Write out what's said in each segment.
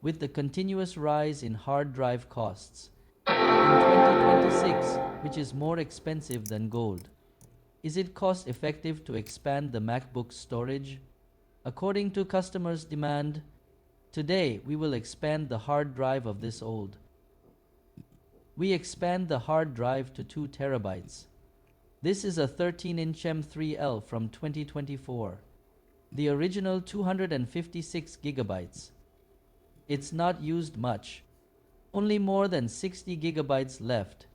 with the continuous rise in hard drive costs. In 2026, which is more expensive than gold, is it cost effective to expand the MacBook storage? According to customers' demand, today we will expand the hard drive of this old. We expand the hard drive to 2 terabytes. This is a 13-inch M3L from 2024. The original 256 gigabytes. It's not used much. Only more than 60 gigabytes left.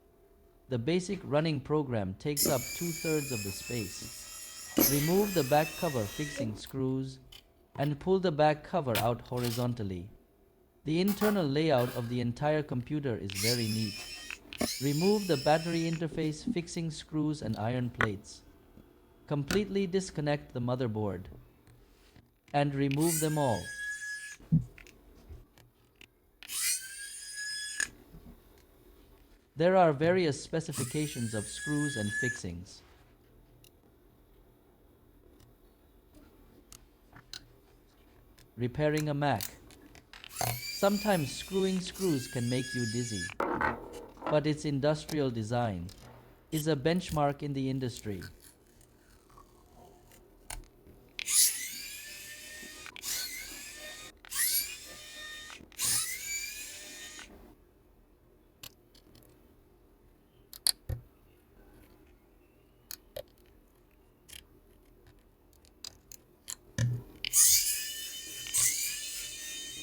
The basic running program takes up 2/3 of the space. Remove the back cover fixing screws and pull the back cover out horizontally. The internal layout of the entire computer is very neat. Remove the battery interface fixing screws and iron plates. Completely disconnect the motherboard and remove them all. There are various specifications of screws and fixings. Repairing a Mac. Sometimes screwing screws can make you dizzy, but its industrial design is a benchmark in the industry.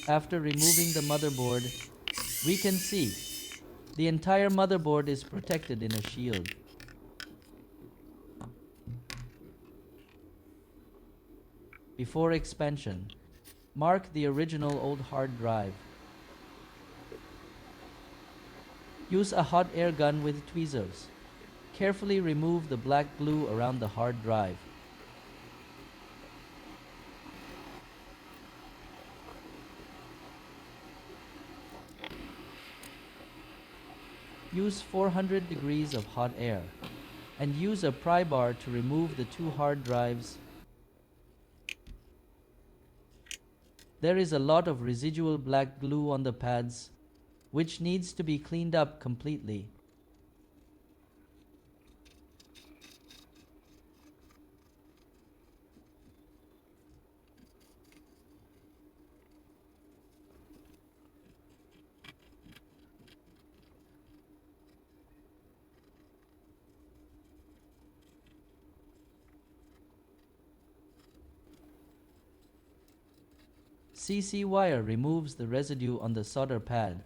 After removing the motherboard, we can see the entire motherboard is protected in a shield. Before expansion, mark the original old hard drive. Use a hot air gun with tweezers. Carefully remove the black glue around the hard drive. Use 400 degrees of hot air and use a pry bar to remove the 2 hard drives. There is a lot of residual black glue on the pads, which needs to be cleaned up completely. CC wire removes the residue on the solder pad.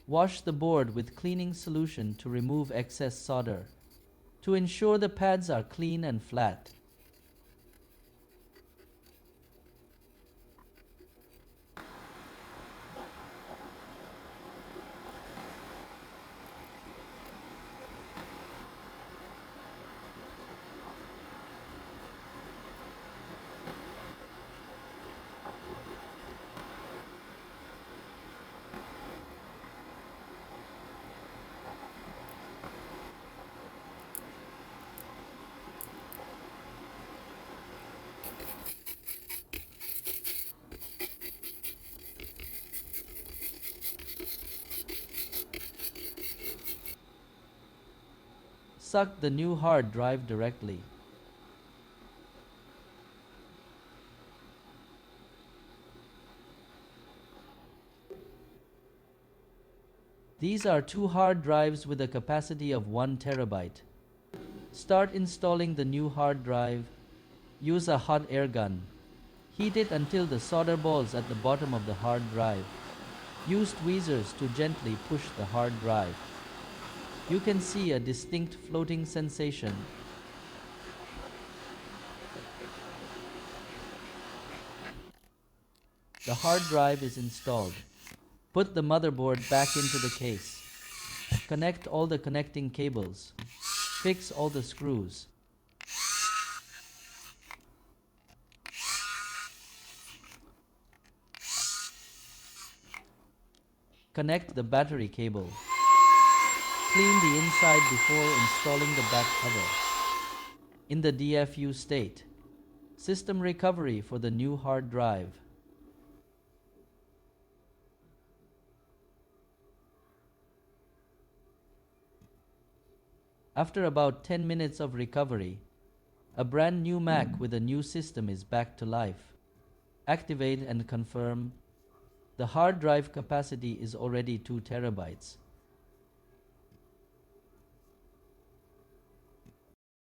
Wash the board with cleaning solution to remove excess solder, to ensure the pads are clean and flat. Suck the new hard drive directly. These are 2 hard drives with a capacity of 1 terabyte. Start installing the new hard drive. Use a hot air gun. Heat it until the solder balls at the bottom of the hard drive. Use tweezers to gently push the hard drive. You can see a distinct floating sensation. The hard drive is installed. Put the motherboard back into the case. Connect all the connecting cables. Fix all the screws. Connect the battery cable. Clean the inside before installing the back cover. In the DFU state, system recovery for the new hard drive. After about 10 minutes of recovery, a brand new Mac with a new system is back to life. Activate and confirm. The hard drive capacity is already 2 terabytes.